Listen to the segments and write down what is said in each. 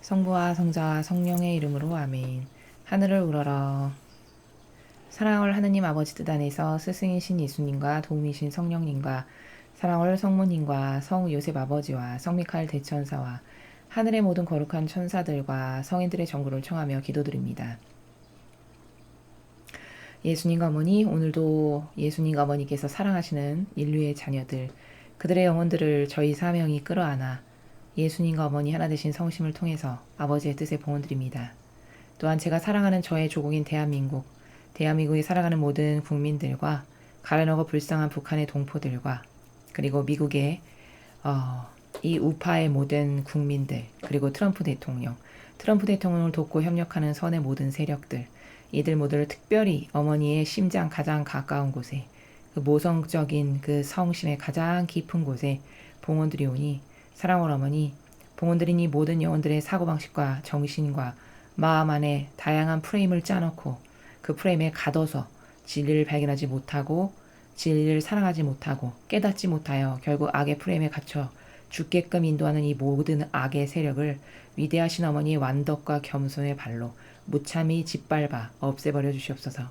성부와 성자와 성령의 이름으로 아멘. 하늘을 우러러. 사랑을 하느님 아버지 뜻 안에서 스승이신 예수님과 도움이신 성령님과 사랑을 성모님과 성 요셉 아버지와 성미카엘 대천사와 하늘의 모든 거룩한 천사들과 성인들의 정구를 청하며 기도드립니다. 예수님과 어머니, 오늘도 예수님과 어머니께서 사랑하시는 인류의 자녀들, 그들의 영혼들을 저희 사명이 끌어안아 예수님과 어머니 하나 되신 성심을 통해서 아버지의 뜻에 봉헌드립니다. 또한 제가 사랑하는 저의 조국인 대한민국에 살아가는 모든 국민들과 가련하고 불쌍한 북한의 동포들과 그리고 미국의 이 우파의 모든 국민들, 그리고 트럼프 대통령을 돕고 협력하는 선의 모든 세력들, 이들 모두를 특별히 어머니의 심장 가장 가까운 곳에, 그 모성적인 그 성심의 가장 깊은 곳에 봉헌드리오니, 사랑하는 어머니, 봉헌드린 이 모든 영혼들의 사고방식과 정신과 마음 안에 다양한 프레임을 짜놓고 그 프레임에 가둬서 진리를 발견하지 못하고 진리를 사랑하지 못하고 깨닫지 못하여 결국 악의 프레임에 갇혀 죽게끔 인도하는 이 모든 악의 세력을 위대하신 어머니의 완덕과 겸손의 발로 무참히 짓밟아 없애버려 주시옵소서.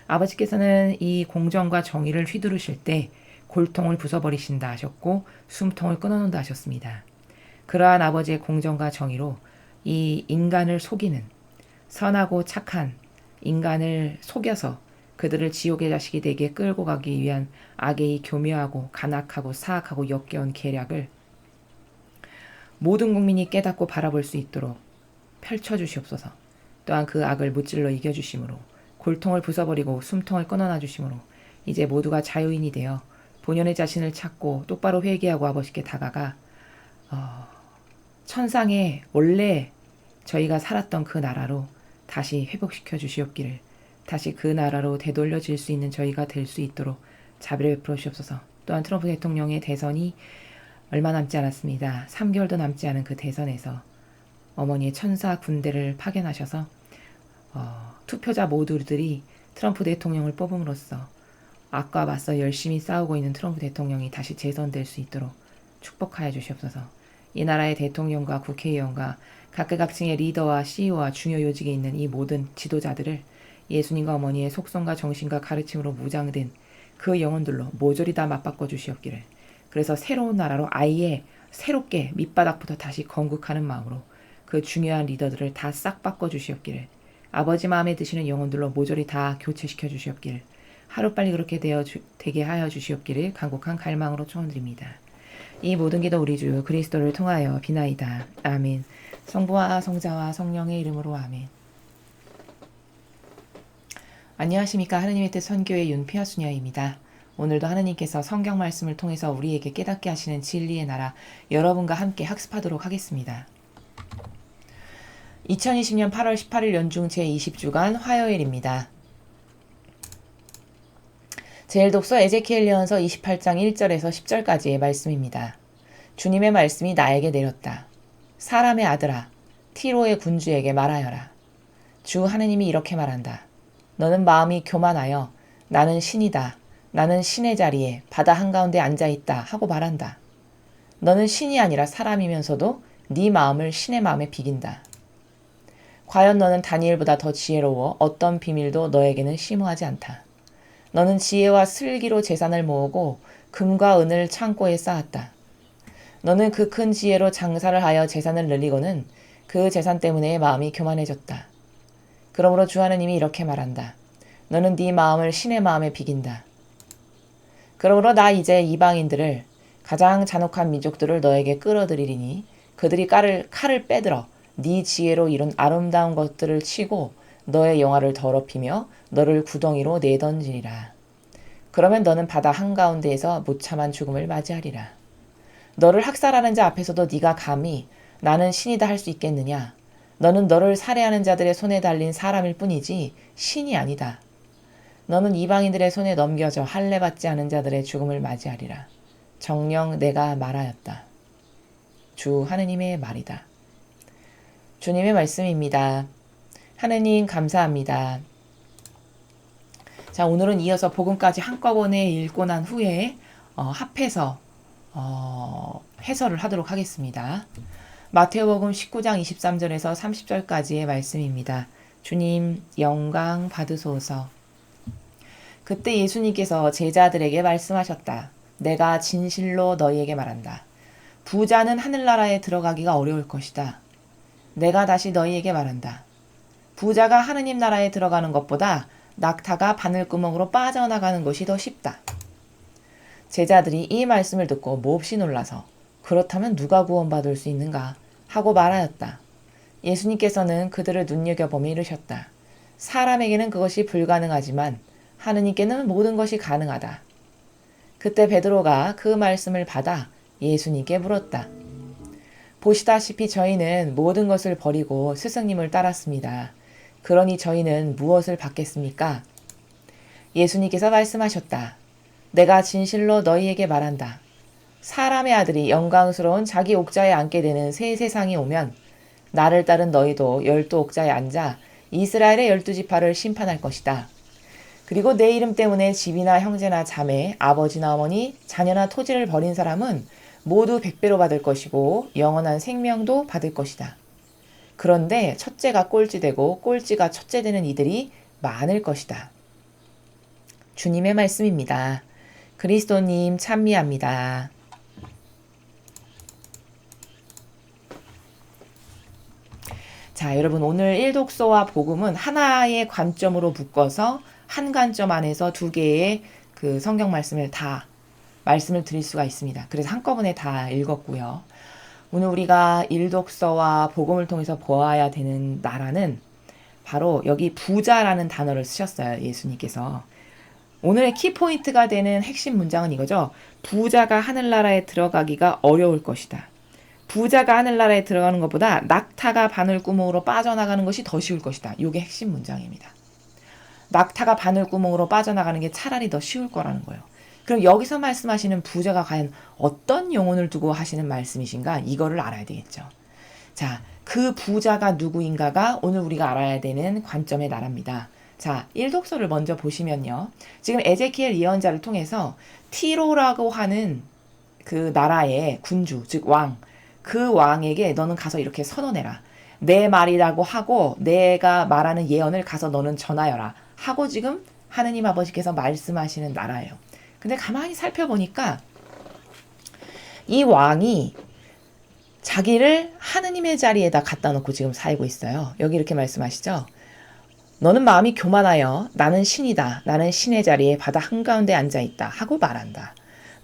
아버지께서는 이 공정과 정의를 휘두르실 때 골통을 부숴버리신다 하셨고 숨통을 끊어놓는다 하셨습니다. 그러한 아버지의 공정과 정의로 이 인간을 속이는 선하고 착한 인간을 속여서 그들을 지옥의 자식이 되게 끌고 가기 위한 악의 교묘하고 간악하고 사악하고 역겨운 계략을 모든 국민이 깨닫고 바라볼 수 있도록 펼쳐주시옵소서. 또한 그 악을 무찔러 이겨주심으로 골통을 부숴버리고 숨통을 끊어놔 주심으로 이제 모두가 자유인이 되어 본연의 자신을 찾고 똑바로 회개하고 아버지께 다가가 천상의 원래 저희가 살았던 그 나라로 다시 회복시켜 주시옵기를, 다시 그 나라로 되돌려질 수 있는 저희가 될 수 있도록 자비를 베풀어 주시옵소서. 또한 트럼프 대통령의 대선이 얼마 남지 않았습니다. 3개월도 남지 않은 그 대선에서 어머니의 천사 군대를 파견하셔서 투표자 모두들이 트럼프 대통령을 뽑음으로써 악과 맞서 열심히 싸우고 있는 트럼프 대통령이 다시 재선될 수 있도록 축복하여 주시옵소서. 이 나라의 대통령과 국회의원과 각계각층의 리더와 CEO와 중요 요직에 있는 이 모든 지도자들을 예수님과 어머니의 속성과 정신과 가르침으로 무장된 그 영혼들로 모조리 다 맞바꿔 주시옵기를, 그래서 새로운 나라로 아예 새롭게 밑바닥부터 다시 건국하는 마음으로 그 중요한 리더들을 다 싹 바꿔 주시옵기를, 아버지 마음에 드시는 영혼들로 모조리 다 교체시켜 주시옵기를, 하루빨리 그렇게 되게 하여 주시옵기를 간곡한 갈망으로 초원드립니다. 이 모든 기도 우리 주 그리스도를 통하여 비나이다. 아멘. 성부와 성자와 성령의 이름으로 아멘. 안녕하십니까. 하느님의 뜻 선교의 윤피아수녀입니다. 오늘도 하느님께서 성경 말씀을 통해서 우리에게 깨닫게 하시는 진리의 나라, 여러분과 함께 학습하도록 하겠습니다. 2020년 8월 18일 연중 제20주간 화요일입니다. 제1독서 에제키엘 예언서 28장 1절에서 10절까지의 말씀입니다. 주님의 말씀이 나에게 내렸다. 사람의 아들아, 티로의 군주에게 말하여라. 주 하느님이 이렇게 말한다. 너는 마음이 교만하여 나는 신이다, 나는 신의 자리에 바다 한가운데 앉아있다 하고 말한다. 너는 신이 아니라 사람이면서도 네 마음을 신의 마음에 비긴다. 과연 너는 다니엘보다 더 지혜로워 어떤 비밀도 너에게는 심오하지 않다. 너는 지혜와 슬기로 재산을 모으고 금과 은을 창고에 쌓았다. 너는 그 큰 지혜로 장사를 하여 재산을 늘리고는 그 재산 때문에 마음이 교만해졌다. 그러므로 주 하느님이 이렇게 말한다. 너는 네 마음을 신의 마음에 비긴다. 그러므로 나 이제 이방인들을, 가장 잔혹한 민족들을 너에게 끌어들이리니 그들이 칼을 빼들어 네 지혜로 이룬 아름다운 것들을 치고 너의 영화를 더럽히며 너를 구덩이로 내던지리라. 그러면 너는 바다 한가운데에서 무참한 죽음을 맞이하리라. 너를 학살하는 자 앞에서도 네가 감히 나는 신이다 할 수 있겠느냐? 너는 너를 살해하는 자들의 손에 달린 사람일 뿐이지 신이 아니다. 너는 이방인들의 손에 넘겨져 할례받지 않은 자들의 죽음을 맞이하리라. 정녕 내가 말하였다. 주 하느님의 말이다. 주님의 말씀입니다. 하느님 감사합니다. 자, 오늘은 이어서 복음까지 한꺼번에 읽고 난 후에 합해서 해설을 하도록 하겠습니다. 마태복음 19장 23절에서 30절까지의 말씀입니다. 주님 영광 받으소서. 그때 예수님께서 제자들에게 말씀하셨다. 내가 진실로 너희에게 말한다. 부자는 하늘나라에 들어가기가 어려울 것이다. 내가 다시 너희에게 말한다. 부자가 하느님 나라에 들어가는 것보다 낙타가 바늘구멍으로 빠져나가는 것이 더 쉽다. 제자들이 이 말씀을 듣고 몹시 놀라서 그렇다면 누가 구원받을 수 있는가 하고 말하였다. 예수님께서는 그들을 눈여겨보며 이르셨다. 사람에게는 그것이 불가능하지만 하느님께는 모든 것이 가능하다. 그때 베드로가 그 말씀을 받아 예수님께 물었다. 보시다시피 저희는 모든 것을 버리고 스승님을 따랐습니다. 그러니 저희는 무엇을 받겠습니까? 예수님께서 말씀하셨다. 내가 진실로 너희에게 말한다. 사람의 아들이 영광스러운 자기 옥좌에 앉게 되는 새 세상이 오면 나를 따른 너희도 12옥좌에 앉아 이스라엘의 12지파를 심판할 것이다. 그리고 내 이름 때문에 집이나 형제나 자매, 아버지나 어머니, 자녀나 토지를 버린 사람은 모두 100배로 받을 것이고 영원한 생명도 받을 것이다. 그런데 첫째가 꼴찌되고 꼴찌가 첫째 되는 이들이 많을 것이다. 주님의 말씀입니다. 그리스도님 찬미합니다. 자, 여러분 오늘 일독서와 복음은 하나의 관점으로 묶어서 한 관점 안에서 두 개의 그 성경 말씀을 다 말씀을 드릴 수가 있습니다. 그래서 한꺼번에 다 읽었고요. 오늘 우리가 일독서와 복음을 통해서 보아야 되는 나라는 바로 여기 부자라는 단어를 쓰셨어요. 예수님께서. 오늘의 키포인트가 되는 핵심 문장은 이거죠. 부자가 하늘나라에 들어가기가 어려울 것이다. 부자가 하늘나라에 들어가는 것보다 낙타가 바늘구멍으로 빠져나가는 것이 더 쉬울 것이다. 이게 핵심 문장입니다. 낙타가 바늘구멍으로 빠져나가는 게 차라리 더 쉬울 거라는 거예요. 그럼 여기서 말씀하시는 부자가 과연 어떤 영혼을 두고 하시는 말씀이신가? 이거를 알아야 되겠죠. 자, 그 부자가 누구인가가 오늘 우리가 알아야 되는 관점의 나라입니다. 자, 일독서를 먼저 보시면요. 지금 에제키엘 예언자를 통해서 티로라고 하는 그 나라의 군주, 즉 왕, 그 왕에게 너는 가서 이렇게 선언해라. 내 말이라고 하고 내가 말하는 예언을 가서 너는 전하여라. 하고 지금 하느님 아버지께서 말씀하시는 나라예요. 근데 가만히 살펴보니까 이 왕이 자기를 하느님의 자리에다 갖다 놓고 지금 살고 있어요. 여기 이렇게 말씀하시죠. 너는 마음이 교만하여 나는 신이다. 나는 신의 자리에 바다 한가운데 앉아있다. 하고 말한다.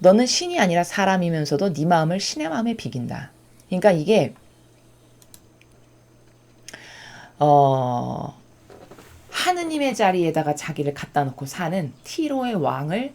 너는 신이 아니라 사람이면서도 네 마음을 신의 마음에 비긴다. 그러니까 이게 하느님의 자리에다가 자기를 갖다 놓고 사는 티로의 왕을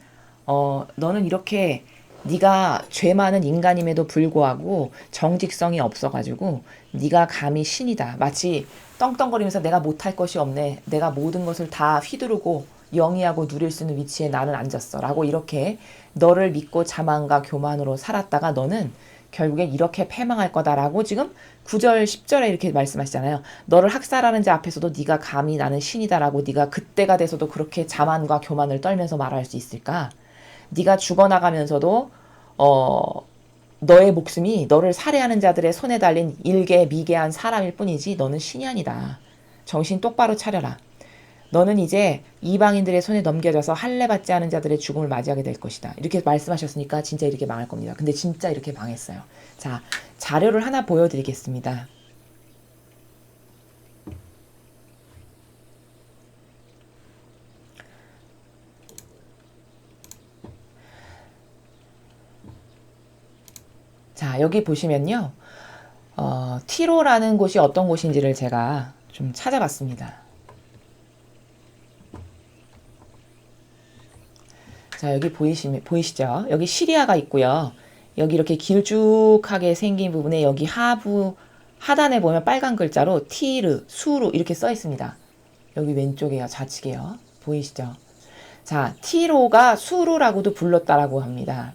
너는 이렇게 네가 죄 많은 인간임에도 불구하고 정직성이 없어가지고 네가 감히 신이다. 마치 떵떵거리면서 내가 못할 것이 없네. 내가 모든 것을 다 휘두르고 영위하고 누릴 수 있는 위치에 나는 앉았어. 라고 이렇게 너를 믿고 자만과 교만으로 살았다가 너는 결국엔 이렇게 패망할 거다라고 지금 9절 10절에 이렇게 말씀하시잖아요. 너를 학살하는 자 앞에서도 네가 감히 나는 신이다라고 네가 그때가 돼서도 그렇게 자만과 교만을 떨면서 말할 수 있을까? 네가 죽어나가면서도 너의 목숨이 너를 살해하는 자들의 손에 달린 일개 미개한 사람일 뿐이지 너는 신이 아니다. 정신 똑바로 차려라. 너는 이제 이방인들의 손에 넘겨져서 할례받지 않은 자들의 죽음을 맞이하게 될 것이다. 이렇게 말씀하셨으니까 진짜 이렇게 망할 겁니다. 근데 진짜 이렇게 망했어요. 자, 자료를 하나 보여드리겠습니다. 자, 여기 보시면요. 티로라는 곳이 어떤 곳인지를 제가 좀 찾아봤습니다. 자, 여기 보이시죠? 여기 시리아가 있고요. 여기 이렇게 길쭉하게 생긴 부분에 여기 하단에 보면 빨간 글자로 티르, 수루 이렇게 써 있습니다. 여기 왼쪽에요. 좌측에요. 보이시죠? 자, 티로가 수루라고도 불렀다라고 합니다.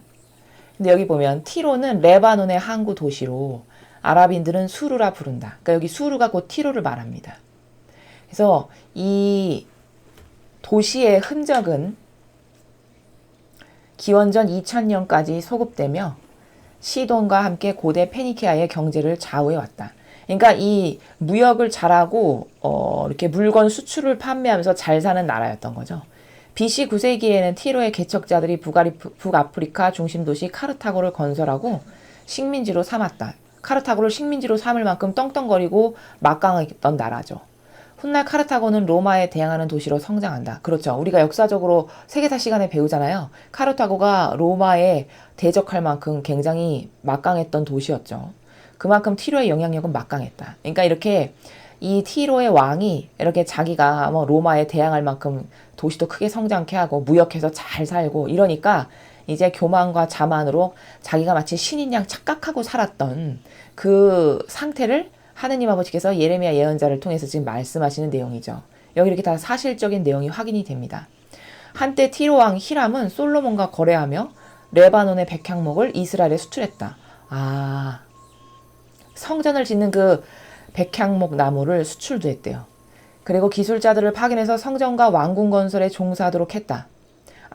근데 여기 보면 티로는 레바논의 항구 도시로 아랍인들은 수루라 부른다. 그러니까 여기 수루가 곧 티로를 말합니다. 그래서 이 도시의 흔적은 기원전 2000년까지 소급되며 시돈과 함께 고대 페니키아의 경제를 좌우해왔다. 그러니까 이 무역을 잘하고 이렇게 물건 수출을 판매하면서 잘 사는 나라였던 거죠. BC 9세기에는 티로의 개척자들이 북아프리카 중심 도시 카르타고를 건설하고 식민지로 삼았다. 카르타고를 식민지로 삼을 만큼 떵떵거리고 막강했던 나라죠. 훗날 카르타고는 로마에 대항하는 도시로 성장한다. 그렇죠. 우리가 역사적으로 세계사 시간에 배우잖아요. 카르타고가 로마에 대적할 만큼 굉장히 막강했던 도시였죠. 그만큼 티로의 영향력은 막강했다. 그러니까 이렇게 이 티로의 왕이 이렇게 자기가 로마에 대항할 만큼 도시도 크게 성장케 하고 무역해서 잘 살고 이러니까 이제 교만과 자만으로 자기가 마치 신인 양 착각하고 살았던 그 상태를 하느님 아버지께서 예레미야 예언자를 통해서 지금 말씀하시는 내용이죠. 여기 이렇게 다 사실적인 내용이 확인이 됩니다. 한때 티로 왕 히람은 솔로몬과 거래하며 레바논의 백향목을 이스라엘에 수출했다. 성전을 짓는 그 백향목 나무를 수출도 했대요. 그리고 기술자들을 파견해서 성전과 왕궁 건설에 종사하도록 했다.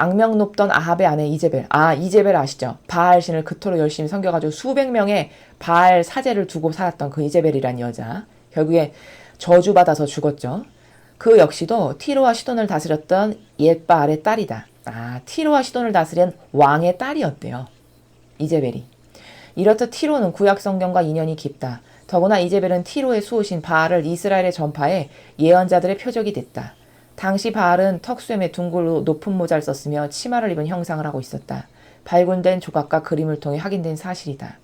악명 높던 아합의 아내 이제벨. 이제벨 아시죠? 바알 신을 그토록 열심히 섬겨가지고 수백 명의 바알 사제를 두고 살았던 그 이제벨이란 여자. 결국에 저주받아서 죽었죠. 그 역시도 티로와 시돈을 다스렸던 옛바알의 딸이다. 티로와 시돈을 다스린 왕의 딸이었대요. 이제벨이. 이렇듯 티로는 구약 성경과 인연이 깊다. 더구나 이제벨은 티로의 수호신 바알을 이스라엘에 전파해 예언자들의 표적이 됐다. 당시 바알은 턱수염에 둥글고 높은 모자를 썼으며 치마를 입은 형상을 하고 있었다. 발굴된 조각과 그림을 통해 확인된 사실이다.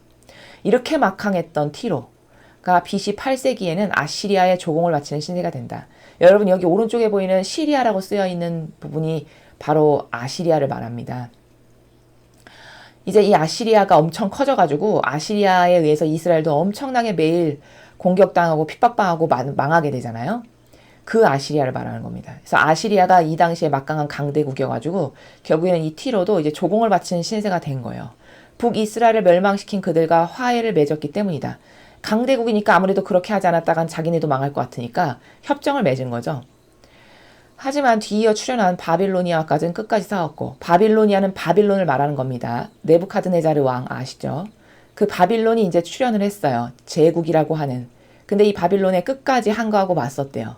이렇게 막강했던 티로가 BC 8세기에는 아시리아의 조공을 바치는 신세가 된다. 여러분 여기 오른쪽에 보이는 시리아라고 쓰여있는 부분이 바로 아시리아를 말합니다. 이제 이 아시리아가 엄청 커져가지고 아시리아에 의해서 이스라엘도 엄청나게 매일 공격당하고 핍박당하고 망하게 되잖아요. 그 아시리아를 말하는 겁니다. 그래서 아시리아가 이 당시에 막강한 강대국이어가지고 결국에는 이 티로도 이제 조공을 바치는 신세가 된 거예요. 북이스라엘을 멸망시킨 그들과 화해를 맺었기 때문이다. 강대국이니까 아무래도 그렇게 하지 않았다간 자기네도 망할 것 같으니까 협정을 맺은 거죠. 하지만 뒤이어 출현한 바빌로니아까지는 끝까지 싸웠고 바빌로니아는 바빌론을 말하는 겁니다. 네부카드네자르 왕 아시죠? 그 바빌론이 이제 출현을 했어요. 제국이라고 하는. 근데 이 바빌론에 끝까지 항거하고 맞섰대요.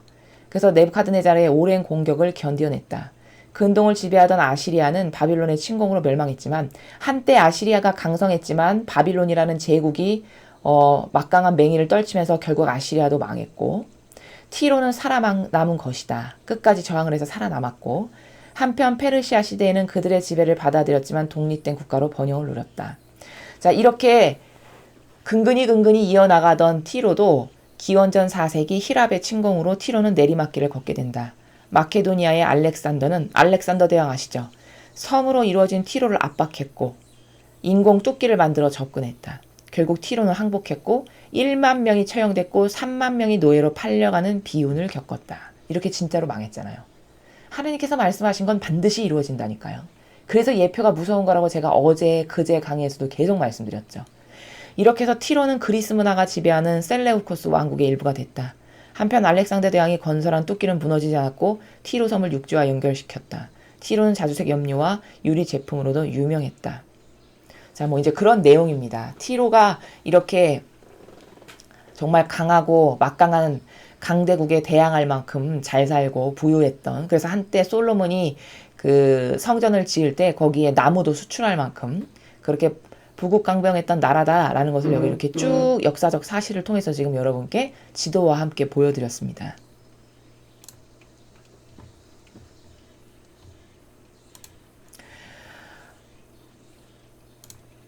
그래서 네부카드네자르의 오랜 공격을 견뎌냈다. 근동을 지배하던 아시리아는 바빌론의 침공으로 멸망했지만 한때 아시리아가 강성했지만 바빌론이라는 제국이 막강한 맹위를 떨치면서 결국 아시리아도 망했고 티로는 살아남은 것이다. 끝까지 저항을 해서 살아남았고 한편 페르시아 시대에는 그들의 지배를 받아들였지만 독립된 국가로 번영을 누렸다. 자, 이렇게 근근히 이어나가던 티로도 기원전 4세기 히랍의 침공으로 티로는 내리막길을 걷게 된다. 마케도니아의 알렉산더 대왕 아시죠? 섬으로 이루어진 티로를 압박했고 인공 뚝기를 만들어 접근했다. 결국 티로는 항복했고 1만 명이 처형됐고 3만 명이 노예로 팔려가는 비운을 겪었다. 이렇게 진짜로 망했잖아요. 하나님께서 말씀하신 건 반드시 이루어진다니까요. 그래서 예표가 무서운 거라고 제가 그제 강의에서도 계속 말씀드렸죠. 이렇게 해서 티로는 그리스 문화가 지배하는 셀레우코스 왕국의 일부가 됐다. 한편 알렉산더 대왕이 건설한 뚝기는 무너지지 않았고 티로 섬을 육지와 연결시켰다. 티로는 자주색 염료와 유리 제품으로도 유명했다. 자, 이제 그런 내용입니다. 티로가 이렇게 정말 강하고 막강한 강대국에 대항할 만큼 잘 살고 부유했던, 그래서 한때 솔로몬이 그 성전을 지을 때 거기에 나무도 수출할 만큼 그렇게 부국강병했던 나라다라는 것을 여기 이렇게 쭉 역사적 사실을 통해서 지금 여러분께 지도와 함께 보여드렸습니다.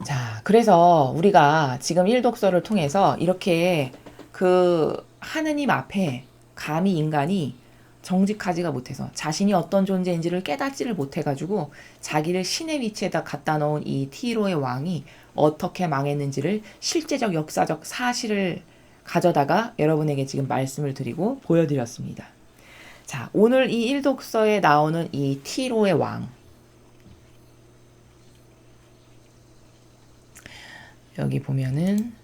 자, 그래서 우리가 지금 1독서를 통해서 이렇게 그 하느님 앞에 감히 인간이 정직하지가 못해서 자신이 어떤 존재인지를 깨닫지를 못해가지고 자기를 신의 위치에다 갖다 놓은 이 티로의 왕이 어떻게 망했는지를 실제적 역사적 사실을 가져다가 여러분에게 지금 말씀을 드리고 보여드렸습니다. 자, 오늘 이 1독서에 나오는 이 티로의 왕, 여기 보면은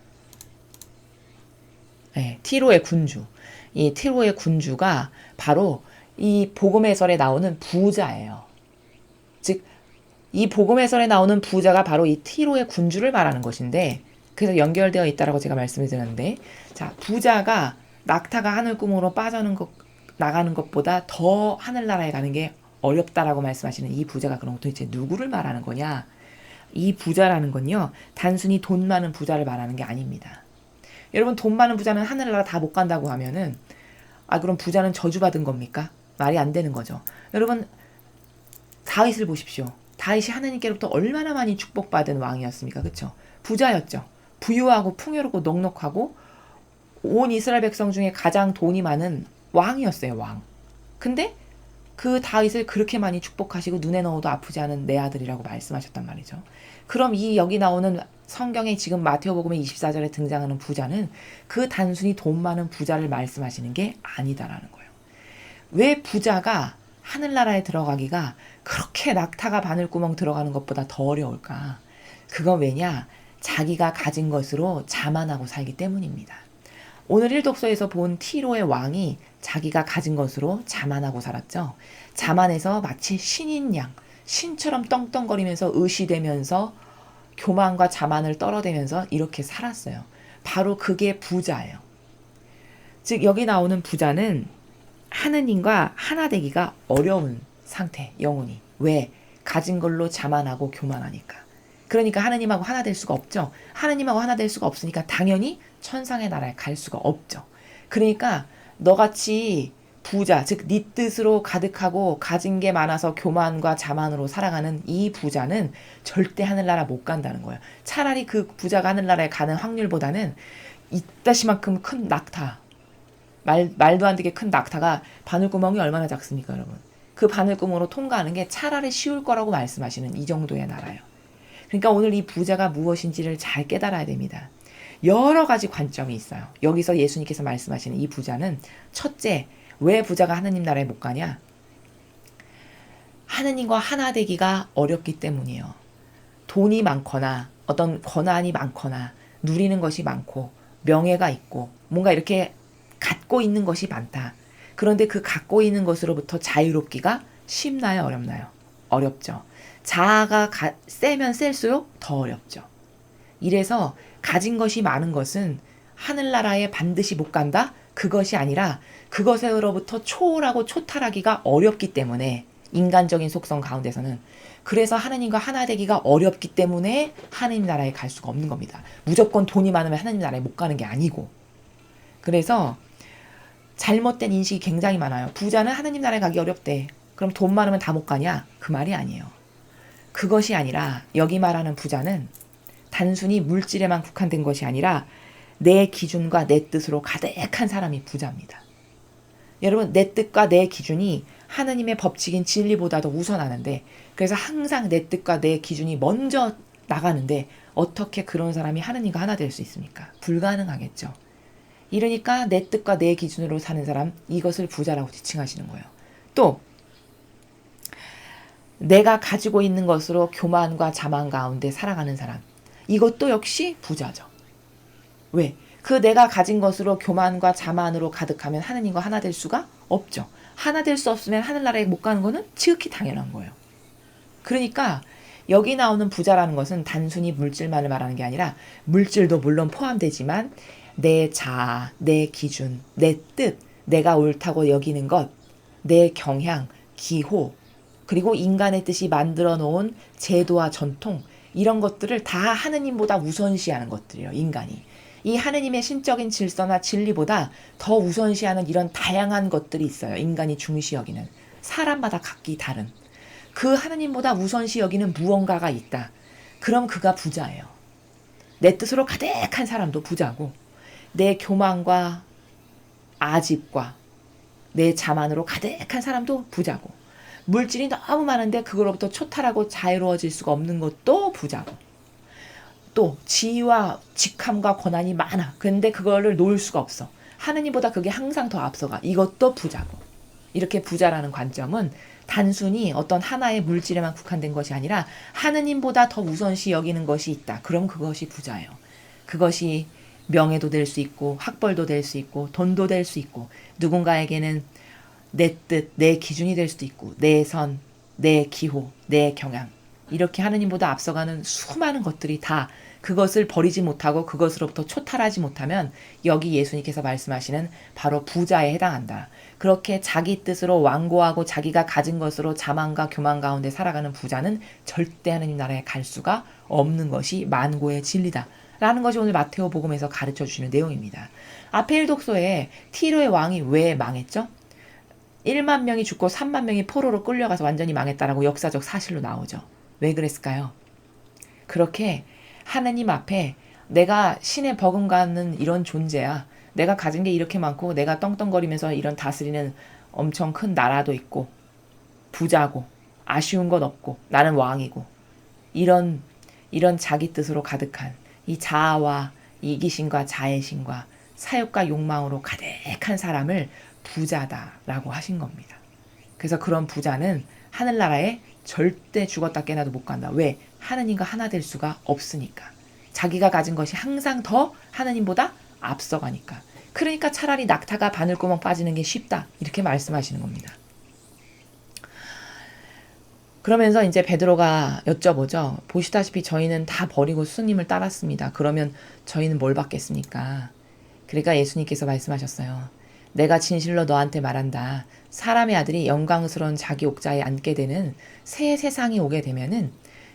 티로의 군주, 이 티로의 군주가 바로 이 복음의 설에 나오는 부자예요. 즉 이 복음 해설에 나오는 부자가 바로 이 티로의 군주를 말하는 것인데, 그래서 연결되어 있다라고 제가 말씀을 드렸는데, 자, 부자가 낙타가 하늘 꿈으로 나가는 것보다 더 하늘나라에 가는 게 어렵다라고 말씀하시는 이 부자가 그럼 도대체 누구를 말하는 거냐? 이 부자라는 건요, 단순히 돈 많은 부자를 말하는 게 아닙니다. 여러분, 돈 많은 부자는 하늘나라 다 못 간다고 하면은, 그럼 부자는 저주받은 겁니까? 말이 안 되는 거죠. 여러분, 다윗을 보십시오. 다윗이 하나님께로부터 얼마나 많이 축복받은 왕이었습니까? 그렇죠? 부자였죠. 부유하고 풍요롭고 넉넉하고 온 이스라엘 백성 중에 가장 돈이 많은 왕이었어요. 왕. 근데 그 다윗을 그렇게 많이 축복하시고 눈에 넣어도 아프지 않은 내 아들이라고 말씀하셨단 말이죠. 그럼 이 여기 나오는 성경에 지금 마태복음의 24절에 등장하는 부자는 그 단순히 돈 많은 부자를 말씀하시는 게 아니다라는 거예요. 왜 부자가 하늘나라에 들어가기가 그렇게 낙타가 바늘구멍 들어가는 것보다 더 어려울까? 그건 왜냐? 자기가 가진 것으로 자만하고 살기 때문입니다. 오늘 일독서에서 본 티로의 왕이 자기가 가진 것으로 자만하고 살았죠. 자만해서 마치 신인 양, 신처럼 떵떵거리면서 의시되면서 교만과 자만을 떨어대면서 이렇게 살았어요. 바로 그게 부자예요. 즉 여기 나오는 부자는 하느님과 하나 되기가 어려운 상태, 영혼이. 왜? 가진 걸로 자만하고 교만하니까. 그러니까 하느님하고 하나 될 수가 없죠. 하느님하고 하나 될 수가 없으니까 당연히 천상의 나라에 갈 수가 없죠. 그러니까 너같이 부자, 즉 네 뜻으로 가득하고 가진 게 많아서 교만과 자만으로 살아가는 이 부자는 절대 하늘나라 못 간다는 거예요. 차라리 그 부자가 하늘나라에 가는 확률보다는 이따시만큼 큰 낙타, 말도 안 되게 큰 낙타가 바늘구멍이 얼마나 작습니까, 여러분? 그 바늘구멍으로 통과하는 게 차라리 쉬울 거라고 말씀하시는 이 정도의 나라예요. 그러니까 오늘 이 부자가 무엇인지를 잘 깨달아야 됩니다. 여러 가지 관점이 있어요. 여기서 예수님께서 말씀하시는 이 부자는 첫째, 왜 부자가 하느님 나라에 못 가냐? 하느님과 하나 되기가 어렵기 때문이에요. 돈이 많거나 어떤 권한이 많거나 누리는 것이 많고 명예가 있고 뭔가 이렇게 갖고 있는 것이 많다. 그런데 그 갖고 있는 것으로부터 자유롭기가 쉽나요? 어렵나요? 어렵죠. 자아가 세면 셀수록 더 어렵죠. 이래서 가진 것이 많은 것은 하늘나라에 반드시 못 간다? 그것이 아니라 그것으로부터 초월하고 초탈하기가 어렵기 때문에 인간적인 속성 가운데서는 그래서 하느님과 하나 되기가 어렵기 때문에 하느님 나라에 갈 수가 없는 겁니다. 무조건 돈이 많으면 하느님 나라에 못 가는 게 아니고 그래서 잘못된 인식이 굉장히 많아요. 부자는 하느님 나라에 가기 어렵대. 그럼 돈 많으면 다 못 가냐? 그 말이 아니에요. 그것이 아니라 여기 말하는 부자는 단순히 물질에만 국한된 것이 아니라 내 기준과 내 뜻으로 가득한 사람이 부자입니다. 여러분, 내 뜻과 내 기준이 하느님의 법칙인 진리보다도 우선하는데 그래서 항상 내 뜻과 내 기준이 먼저 나가는데 어떻게 그런 사람이 하느님과 하나 될 수 있습니까? 불가능하겠죠. 이러니까 내 뜻과 내 기준으로 사는 사람, 이것을 부자라고 지칭하시는 거예요. 또 내가 가지고 있는 것으로 교만과 자만 가운데 살아가는 사람, 이것도 역시 부자죠. 왜? 그 내가 가진 것으로 교만과 자만으로 가득하면 하느님과 하나 될 수가 없죠. 하나 될 수 없으면 하늘나라에 못 가는 거는 지극히 당연한 거예요. 그러니까 여기 나오는 부자라는 것은 단순히 물질만을 말하는 게 아니라 물질도 물론 포함되지만 내 자아, 내 기준, 내 뜻, 내가 옳다고 여기는 것, 내 경향, 기호, 그리고 인간의 뜻이 만들어 놓은 제도와 전통, 이런 것들을 다 하느님보다 우선시하는 것들이에요. 인간이. 이 하느님의 신적인 질서나 진리보다 더 우선시하는 이런 다양한 것들이 있어요. 인간이 중시 여기는. 사람마다 각기 다른. 그 하느님보다 우선시 여기는 무언가가 있다. 그럼 그가 부자예요. 내 뜻으로 가득한 사람도 부자고 내 교만과 아집과 내 자만으로 가득한 사람도 부자고 물질이 너무 많은데 그거로부터 초탈하고 자유로워질 수가 없는 것도 부자고 또 지위와 직함과 권한이 많아. 근데 그거를 놓을 수가 없어. 하느님보다 그게 항상 더 앞서가. 이것도 부자고. 이렇게 부자라는 관점은 단순히 어떤 하나의 물질에만 국한된 것이 아니라 하느님보다 더 우선시 여기는 것이 있다. 그럼 그것이 부자예요. 그것이 명예도 될 수 있고 학벌도 될 수 있고 돈도 될 수 있고 누군가에게는 내 뜻, 내 기준이 될 수도 있고 내 선, 내 기호, 내 경향 이렇게 하느님보다 앞서가는 수많은 것들이 다 그것을 버리지 못하고 그것으로부터 초탈하지 못하면 여기 예수님께서 말씀하시는 바로 부자에 해당한다. 그렇게 자기 뜻으로 완고하고 자기가 가진 것으로 자만과 교만 가운데 살아가는 부자는 절대 하느님 나라에 갈 수가 없는 것이 만고의 진리다. 라는 것이 오늘 마테오 복음에서 가르쳐 주시는 내용입니다. 앞에 일독서에 티로의 왕이 왜 망했죠? 1만 명이 죽고 3만 명이 포로로 끌려가서 완전히 망했다라고 역사적 사실로 나오죠. 왜 그랬을까요? 그렇게 하느님 앞에 내가 신의 버금가는 이런 존재야. 내가 가진 게 이렇게 많고 내가 떵떵거리면서 이런 다스리는 엄청 큰 나라도 있고 부자고 아쉬운 것 없고 나는 왕이고 이런 자기 뜻으로 가득한 이 자아와 이기심과 자애심과 사욕과 욕망으로 가득한 사람을 부자다라고 하신 겁니다. 그래서 그런 부자는 하늘나라에 절대 죽었다 깨나도 못 간다. 왜? 하느님과 하나 될 수가 없으니까. 자기가 가진 것이 항상 더 하느님보다 앞서가니까. 그러니까 차라리 낙타가 바늘구멍 빠지는 게 쉽다. 이렇게 말씀하시는 겁니다. 그러면서 이제 베드로가 여쭤보죠. 보시다시피 저희는 다 버리고 스님을 따랐습니다. 그러면 저희는 뭘 받겠습니까? 그러니까 예수님께서 말씀하셨어요. 내가 진실로 너한테 말한다. 사람의 아들이 영광스러운 자기 옥자에 앉게 되는 새 세상이 오게 되면은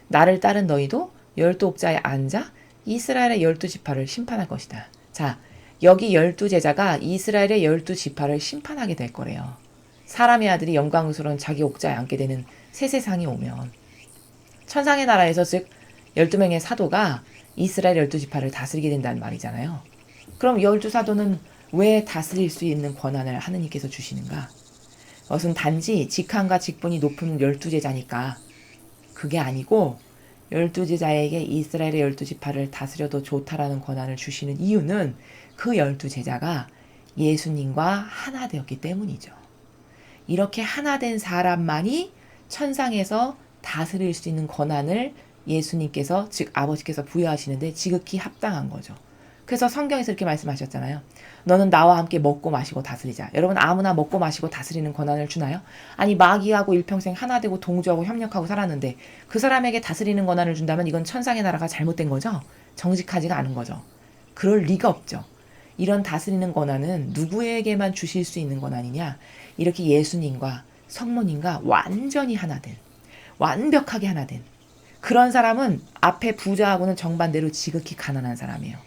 나를 따른 너희도 12옥자에 앉아 이스라엘의 12지파를 심판할 것이다. 자, 여기 12제자가 이스라엘의 12지파를 심판하게 될 거래요. 사람의 아들이 영광스러운 자기 옥자에 앉게 되는 새 세상이 오면 천상의 나라에서 즉 12명의 사도가 이스라엘 12지파를 다스리게 된다는 말이잖아요. 그럼 12사도는 왜 다스릴 수 있는 권한을 하느님께서 주시는가? 그것은 단지 직함과 직분이 높은 12제자니까 그게 아니고 12제자에게 이스라엘의 12지파를 다스려도 좋다라는 권한을 주시는 이유는 그 12제자가 예수님과 하나 되었기 때문이죠. 이렇게 하나 된 사람만이 천상에서 다스릴 수 있는 권한을 예수님께서 즉 아버지께서 부여하시는데 지극히 합당한 거죠. 그래서 성경에서 이렇게 말씀하셨잖아요. 너는 나와 함께 먹고 마시고 다스리자. 여러분 아무나 먹고 마시고 다스리는 권한을 주나요? 아니 마귀하고 일평생 하나 되고 동조하고 협력하고 살았는데 그 사람에게 다스리는 권한을 준다면 이건 천상의 나라가 잘못된 거죠. 정직하지가 않은 거죠. 그럴 리가 없죠. 이런 다스리는 권한은 누구에게만 주실 수 있는 권한이냐? 이렇게 예수님과 성모님과 완전히 하나 된, 완벽하게 하나 된 그런 사람은 앞에 부자하고는 정반대로 지극히 가난한 사람이에요.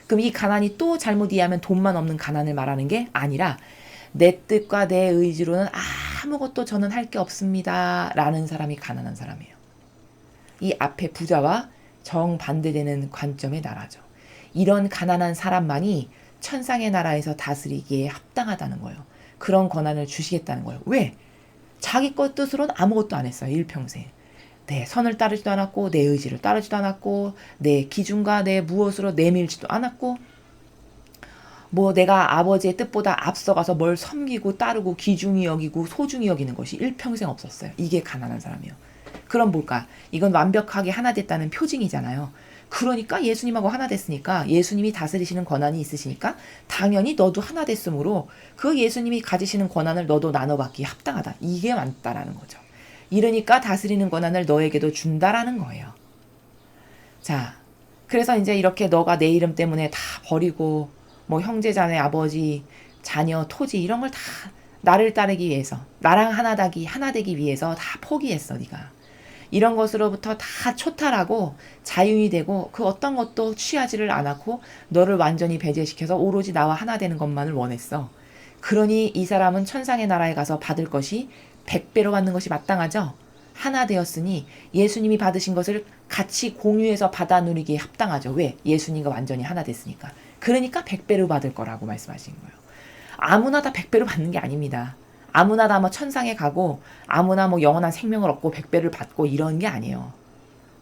그럼 이 가난이 또 잘못 이해하면 돈만 없는 가난을 말하는 게 아니라 내 뜻과 내 의지로는 아무것도 저는 할 게 없습니다. 라는 사람이 가난한 사람이에요. 이 앞에 부자와 정반대되는 관점의 나라죠. 이런 가난한 사람만이 천상의 나라에서 다스리기에 합당하다는 거예요. 그런 권한을 주시겠다는 거예요. 왜? 자기 것 뜻으로는 아무것도 안 했어요. 일평생. 내 선을 따르지도 않았고 내 의지를 따르지도 않았고 내 기준과 내 무엇으로 내밀지도 않았고 뭐 내가 아버지의 뜻보다 앞서가서 뭘 섬기고 따르고 귀중히 여기고 소중히 여기는 것이 일평생 없었어요. 이게 가난한 사람이에요. 그럼 뭘까? 이건 완벽하게 하나 됐다는 표징이잖아요. 그러니까 예수님하고 하나 됐으니까 예수님이 다스리시는 권한이 있으시니까 당연히 너도 하나 됐으므로 그 예수님이 가지시는 권한을 너도 나눠받기에 합당하다. 이게 맞다라는 거죠. 이러니까 다스리는 권한을 너에게도 준다라는 거예요. 자, 그래서 이제 이렇게 너가 내 이름 때문에 다 버리고 뭐 형제 자매 아버지 자녀 토지 이런 걸 다 나를 따르기 위해서 나랑 하나 되기 위해서 다 포기했어 네가. 이런 것으로부터 다 초탈하고 자유이 되고 그 어떤 것도 취하지를 않았고 너를 완전히 배제시켜서 오로지 나와 하나 되는 것만을 원했어. 그러니 이 사람은 천상의 나라에 가서 받을 것이 100배로 받는 것이 마땅하죠. 하나 되었으니 예수님이 받으신 것을 같이 공유해서 받아 누리기에 합당하죠. 왜? 예수님과 완전히 하나 됐으니까. 그러니까 100배로 받을 거라고 말씀하신 거예요. 아무나 다 100배로 받는 게 아닙니다. 아무나 다 뭐 천상에 가고 아무나 뭐 영원한 생명을 얻고 100배를 받고 이런 게 아니에요.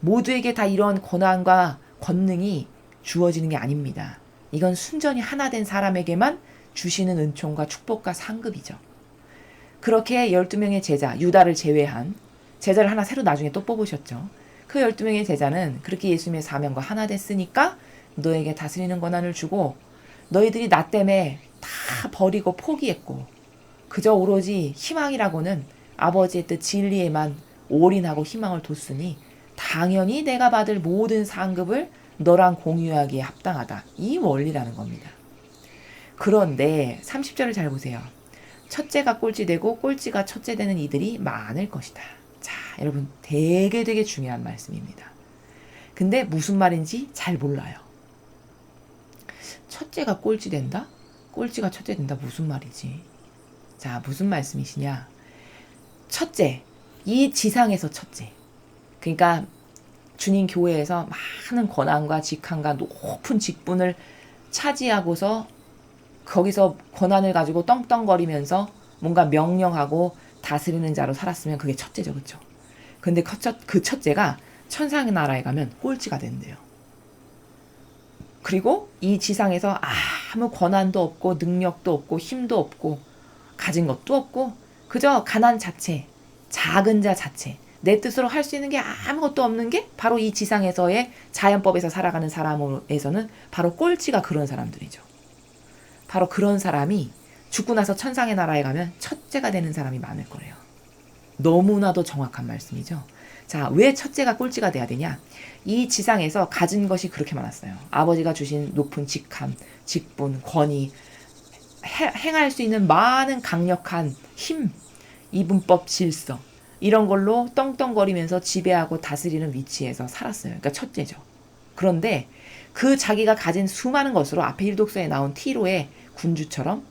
모두에게 다 이런 권한과 권능이 주어지는 게 아닙니다. 이건 순전히 하나 된 사람에게만 주시는 은총과 축복과 상급이죠. 그렇게 12명의 제자, 유다를 제외한 제자를 하나 새로 나중에 또 뽑으셨죠. 그 12명의 제자는 그렇게 예수님의 사명과 하나 됐으니까 너에게 다스리는 권한을 주고 너희들이 나 때문에 다 버리고 포기했고 그저 오로지 희망이라고는 아버지의 뜻 진리에만 올인하고 희망을 뒀으니 당연히 내가 받을 모든 상급을 너랑 공유하기에 합당하다. 이 원리라는 겁니다. 그런데 30절을 잘 보세요. 첫째가 꼴찌되고 꼴찌가 첫째 되는 이들이 많을 것이다. 자, 여러분 되게 중요한 말씀입니다. 근데 무슨 말인지 잘 몰라요. 첫째가 꼴찌 된다? 꼴찌가 첫째 된다? 무슨 말이지? 자, 무슨 말씀이시냐? 첫째, 이 지상에서 첫째. 그러니까 주님 교회에서 많은 권한과 직함과 높은 직분을 차지하고서 거기서 권한을 가지고 떵떵거리면서 뭔가 명령하고 다스리는 자로 살았으면 그게 첫째죠. 그렇죠? 근데 그 첫째가 천상의 나라에 가면 꼴찌가 된대요. 그리고 이 지상에서 아무 권한도 없고 능력도 없고 힘도 없고 가진 것도 없고 그저 가난 자체, 작은 자 자체, 내 뜻으로 할 수 있는 게 아무것도 없는 게 바로 이 지상에서의 자연법에서 살아가는 사람에서는 바로 꼴찌가 그런 사람들이죠. 바로 그런 사람이 죽고 나서 천상의 나라에 가면 첫째가 되는 사람이 많을 거래요. 너무나도 정확한 말씀이죠. 자, 왜 첫째가 꼴찌가 돼야 되냐? 이 지상에서 가진 것이 그렇게 많았어요. 아버지가 주신 높은 직함, 직분, 권위, 행할 수 있는 많은 강력한 힘, 이분법, 질서 이런 걸로 떵떵거리면서 지배하고 다스리는 위치에서 살았어요. 그러니까 첫째죠. 그런데 그 자기가 가진 수많은 것으로 앞에 일독서에 나온 티로의 군주처럼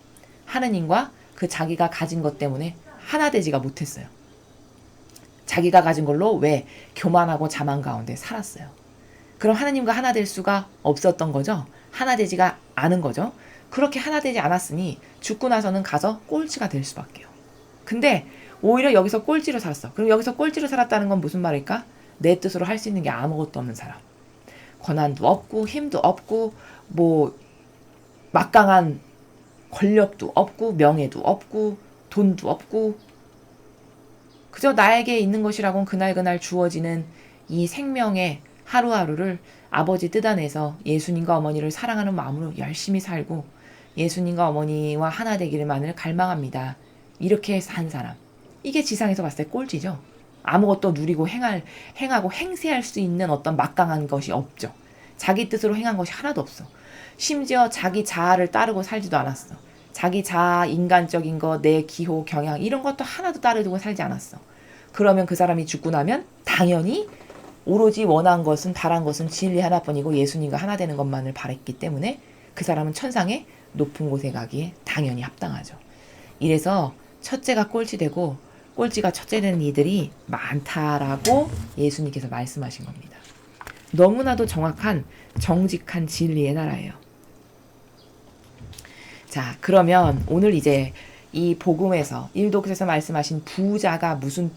하느님과 그 자기가 가진 것 때문에 하나 되지가 못했어요. 자기가 가진 걸로 왜 교만하고 자만 가운데 살았어요. 그럼 하느님과 하나 될 수가 없었던 거죠. 하나 되지가 않은 거죠. 그렇게 하나 되지 않았으니 죽고 나서는 가서 꼴찌가 될 수밖에요. 근데 오히려 여기서 꼴찌로 살았어. 그럼 여기서 꼴찌로 살았다는 건 무슨 말일까? 내 뜻으로 할 수 있는 게 아무것도 없는 사람. 권한도 없고 힘도 없고 뭐 막강한 권력도 없고 명예도 없고 돈도 없고 그저 나에게 있는 것이라고는 그날그날 주어지는 이 생명의 하루하루를 아버지 뜻 안에서 예수님과 어머니를 사랑하는 마음으로 열심히 살고 예수님과 어머니와 하나 되기를만을 갈망합니다. 이렇게 산 사람. 이게 지상에서 봤을 때 꼴찌죠. 아무것도 누리고 행하고 행세할 수 있는 어떤 막강한 것이 없죠. 자기 뜻으로 행한 것이 하나도 없어. 심지어 자기 자아를 따르고 살지도 않았어. 자기 자아, 인간적인 거, 내 기호, 경향 이런 것도 하나도 따르고 살지 않았어. 그러면 그 사람이 죽고 나면 당연히 오로지 원한 것은 바란 것은 진리 하나뿐이고 예수님과 하나 되는 것만을 바랬기 때문에 그 사람은 천상의 높은 곳에 가기에 당연히 합당하죠. 이래서 첫째가 꼴찌되고 꼴찌가 첫째 되는 이들이 많다라고 예수님께서 말씀하신 겁니다. 너무나도 정확한 정직한 진리의 나라예요. 자, 그러면 오늘 이제 이 복음에서 일독에서 말씀하신 부자가 무슨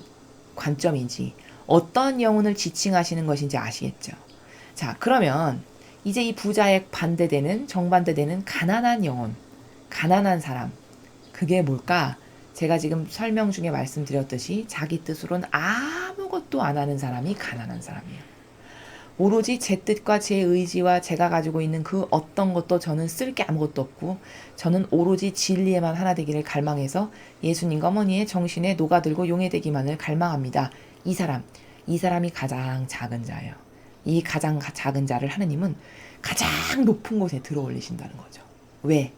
관점인지 어떤 영혼을 지칭하시는 것인지 아시겠죠? 자, 그러면 이제 이 부자의 반대되는 정반대되는 가난한 영혼, 가난한 사람 그게 뭘까? 제가 지금 설명 중에 말씀드렸듯이 자기 뜻으로는 아무것도 안 하는 사람이 가난한 사람이에요. 오로지 제 뜻과 제 의지와 제가 가지고 있는 그 어떤 것도 저는 쓸 게 아무것도 없고 저는 오로지 진리에만 하나 되기를 갈망해서 예수님과 어머니의 정신에 녹아들고 용해되기만을 갈망합니다. 이 사람이 가장 작은 자예요. 이 가장 작은 자를 하느님은 가장 높은 곳에 들어 올리신다는 거죠. 왜?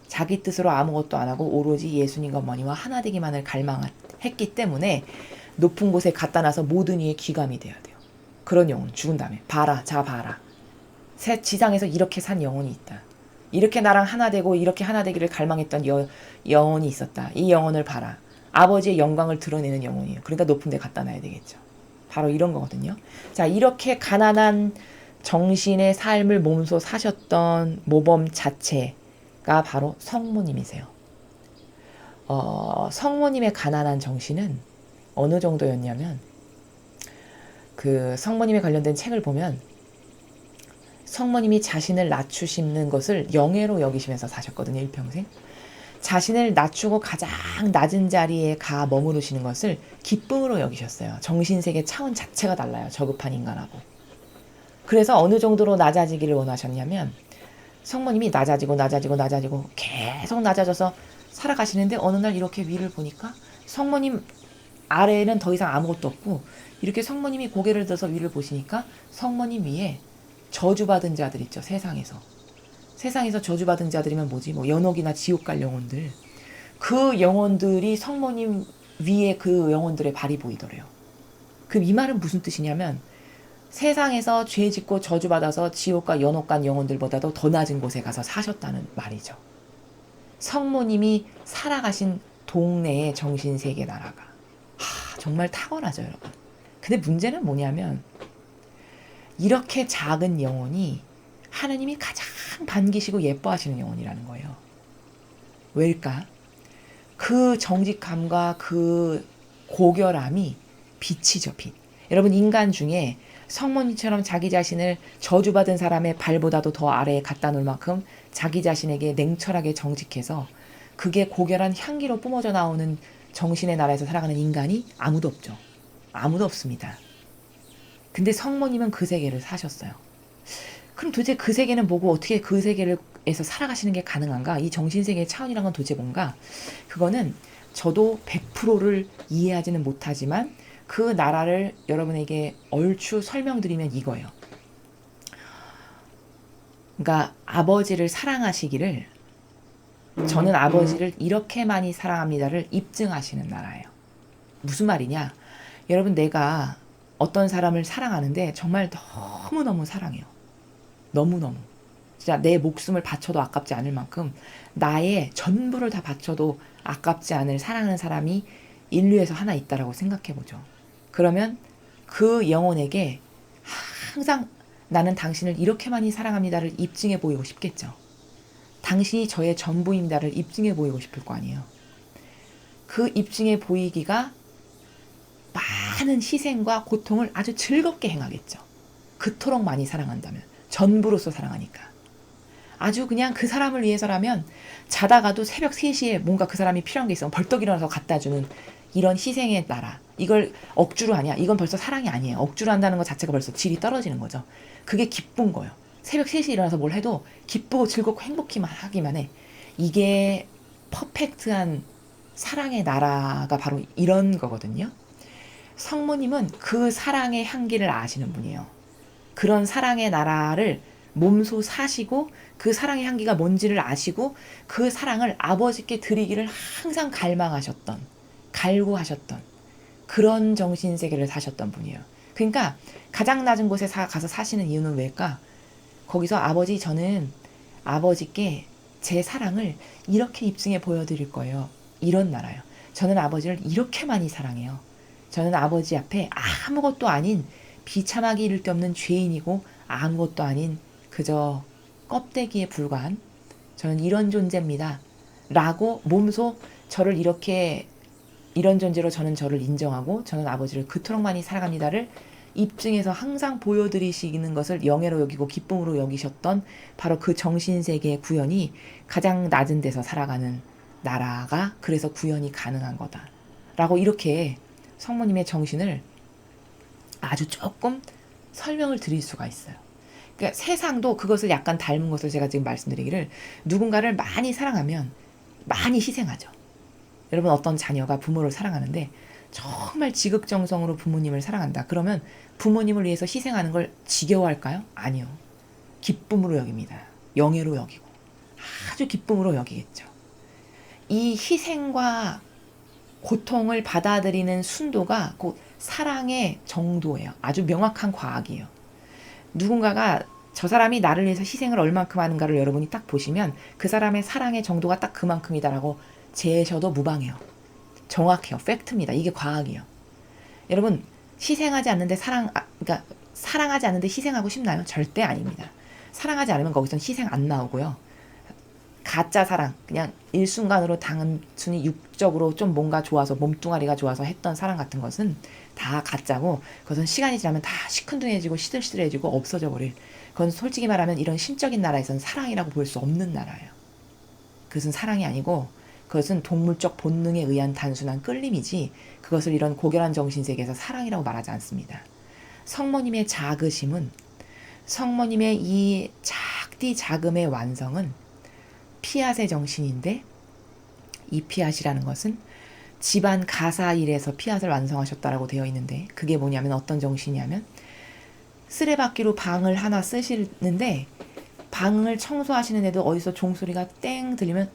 자기 뜻으로 아무것도 안 하고 오로지 예수님과 어머니와 하나 되기만을 갈망했기 때문에 높은 곳에 갖다 놔서 모든 이의 귀감이 돼야 돼요. 그런 영혼 죽은 다음에 봐라 새 지상에서 이렇게 산 영혼이 있다. 이렇게 나랑 하나 되고 이렇게 하나 되기를 갈망했던 영혼이 있었다. 이 영혼을 봐라. 아버지의 영광을 드러내는 영혼이에요. 그러니까 높은 데 갖다 놔야 되겠죠. 바로 이런 거거든요. 자, 이렇게 가난한 정신의 삶을 몸소 사셨던 모범 자체가 바로 성모님이세요. 성모님의 가난한 정신은 어느 정도였냐면 그 성모님에 관련된 책을 보면 성모님이 자신을 낮추시는 것을 영예로 여기시면서 사셨거든요. 일평생. 자신을 낮추고 가장 낮은 자리에 가 머무르시는 것을 기쁨으로 여기셨어요. 정신세계 차원 자체가 달라요. 저급한 인간하고. 그래서 어느 정도로 낮아지기를 원하셨냐면 성모님이 낮아지고 계속 낮아져서 살아가시는데 어느 날 이렇게 위를 보니까 성모님 아래에는 더 이상 아무것도 없고 이렇게 성모님이 고개를 들어서 위를 보시니까 성모님 위에 저주받은 자들 있죠. 세상에서 저주받은 자들이면 뭐지? 뭐 연옥이나 지옥 갈 영혼들. 그 영혼들이 성모님 위에 그 영혼들의 발이 보이더래요. 그 이 말은 무슨 뜻이냐면 세상에서 죄 짓고 저주받아서 지옥과 연옥 간 영혼들보다도 더 낮은 곳에 가서 사셨다는 말이죠. 성모님이 살아가신 동네의 정신세계 나라가. 정말 탁월하죠, 여러분. 근데 문제는 뭐냐면 이렇게 작은 영혼이 하느님이 가장 반기시고 예뻐하시는 영혼이라는 거예요. 왜일까? 그 정직함과 그 고결함이 빛이죠, 빛. 여러분, 인간 중에 성모님처럼 자기 자신을 저주받은 사람의 발보다도 더 아래에 갖다 놓을 만큼 자기 자신에게 냉철하게 정직해서 그게 고결한 향기로 뿜어져 나오는 정신의 나라에서 살아가는 인간이 아무도 없죠. 아무도 없습니다. 근데 성모님은 그 세계를 사셨어요. 그럼 도대체 그 세계는 뭐고 어떻게 그 세계에서 살아가시는 게 가능한가? 이 정신세계의 차원이란 건 도대체 뭔가? 그거는 저도 100%를 이해하지는 못하지만 그 나라를 여러분에게 얼추 설명드리면 이거예요. 그러니까 아버지를 사랑하시기를 저는 아버지를 이렇게 많이 사랑합니다를 입증하시는 나라예요. 무슨 말이냐? 여러분, 내가 어떤 사람을 사랑하는데 정말 너무너무 사랑해요. 너무너무. 진짜 내 목숨을 바쳐도 아깝지 않을 만큼 나의 전부를 다 바쳐도 아깝지 않을 사랑하는 사람이 인류에서 하나 있다라고 생각해보죠. 그러면 그 영혼에게 항상 나는 당신을 이렇게 많이 사랑합니다를 입증해 보이고 싶겠죠. 당신이 저의 전부입니다를 입증해 보이고 싶을 거 아니에요. 그 입증해 보이기가 많은 희생과 고통을 아주 즐겁게 행하겠죠. 그토록 많이 사랑한다면. 전부로서 사랑하니까. 아주 그냥 그 사람을 위해서라면 자다가도 새벽 3시에 뭔가 그 사람이 필요한 게 있으면 벌떡 일어나서 갖다 주는 이런 희생의 나라. 이걸 억지로 하냐? 이건 벌써 사랑이 아니에요. 억지로 한다는 것 자체가 벌써 질이 떨어지는 거죠. 그게 기쁜 거예요. 새벽 3시에 일어나서 뭘 해도 기쁘고 즐겁고 행복히만 하기만 해. 이게 퍼펙트한 사랑의 나라가 바로 이런 거거든요. 성모님은 그 사랑의 향기를 아시는 분이에요. 그런 사랑의 나라를 몸소 사시고 그 사랑의 향기가 뭔지를 아시고 그 사랑을 아버지께 드리기를 항상 갈망하셨던, 갈구하셨던 그런 정신세계를 사셨던 분이에요. 그러니까 가장 낮은 곳에 가서 사시는 이유는 왜일까? 거기서 아버지, 저는 아버지께 제 사랑을 이렇게 입증해 보여드릴 거예요. 이런 나라요. 저는 아버지를 이렇게 많이 사랑해요. 저는 아버지 앞에 아무것도 아닌 비참하기 이를 데 없는 죄인이고 아무것도 아닌 그저 껍데기에 불과한 저는 이런 존재입니다. 라고 몸소 저를 이렇게 이런 존재로 저는 저를 인정하고 저는 아버지를 그토록 많이 사랑합니다를 입증해서 항상 보여드리시는 것을 영예로 여기고 기쁨으로 여기셨던 바로 그 정신세계의 구현이 가장 낮은 데서 살아가는 나라가 그래서 구현이 가능한 거다. 라고 이렇게 성모님의 정신을 아주 조금 설명을 드릴 수가 있어요. 그러니까 세상도 그것을 약간 닮은 것을 제가 지금 말씀드리기를 누군가를 많이 사랑하면 많이 희생하죠. 여러분, 어떤 자녀가 부모를 사랑하는데 정말 지극정성으로 부모님을 사랑한다. 그러면 부모님을 위해서 희생하는 걸 지겨워할까요? 아니요. 기쁨으로 여깁니다. 영예로 여기고 아주 기쁨으로 여기겠죠. 이 희생과 고통을 받아들이는 순도가 곧 사랑의 정도예요. 아주 명확한 과학이에요. 누군가가 저 사람이 나를 위해서 희생을 얼만큼 하는가를 여러분이 딱 보시면 그 사람의 사랑의 정도가 딱 그만큼이다라고 재셔도 무방해요. 정확해요. 팩트입니다. 이게 과학이에요. 여러분, 희생하지 않는데 그러니까 사랑하지 않는데 희생하고 싶나요? 절대 아닙니다. 사랑하지 않으면 거기선 희생 안 나오고요. 가짜 사랑, 그냥 일순간으로 단순히 육적으로 좀 뭔가 좋아서 몸뚱아리가 좋아서 했던 사랑 같은 것은 다 가짜고 그것은 시간이 지나면 다 시큰둥해지고 시들시들해지고 없어져 버릴, 그건 솔직히 말하면 이런 신적인 나라에서는 사랑이라고 볼 수 없는 나라예요. 그것은 사랑이 아니고 그것은 동물적 본능에 의한 단순한 끌림이지 그것을 이런 고결한 정신세계에서 사랑이라고 말하지 않습니다. 성모님의 자그심은, 성모님의 이 작디 자금의 완성은 피앗의 정신인데 이 피앗이라는 것은 집안 가사 일에서 피앗을 완성하셨다라고 되어 있는데, 그게 뭐냐면 어떤 정신이냐면, 쓰레받기로 방을 하나 쓰시는데 방을 청소하시는데도 어디서 종소리가 땡 들리면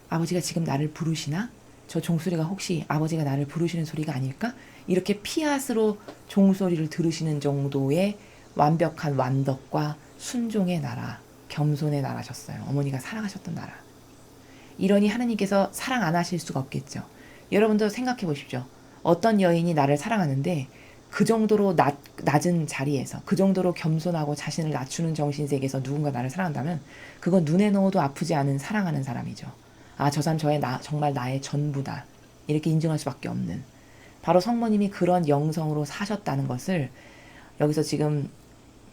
아버지가 지금 나를 부르시나? 저 종소리가 혹시 아버지가 나를 부르시는 소리가 아닐까? 이렇게 피앗으로 종소리를 들으시는 정도의 완벽한 완덕과 순종의 나라, 겸손의 나라셨어요. 어머니가 사랑하셨던 나라. 이러니 하느님께서 사랑 안 하실 수가 없겠죠. 여러분도 생각해 보십시오. 어떤 여인이 나를 사랑하는데 그 정도로 낮은 자리에서, 그 정도로 겸손하고 자신을 낮추는 정신세계에서 누군가 나를 사랑한다면 그건 눈에 넣어도 아프지 않은 사랑하는 사람이죠. 아, 저 사람 정말 나의 전부다. 이렇게 인정할 수밖에 없는. 바로 성모님이 그런 영성으로 사셨다는 것을 여기서 지금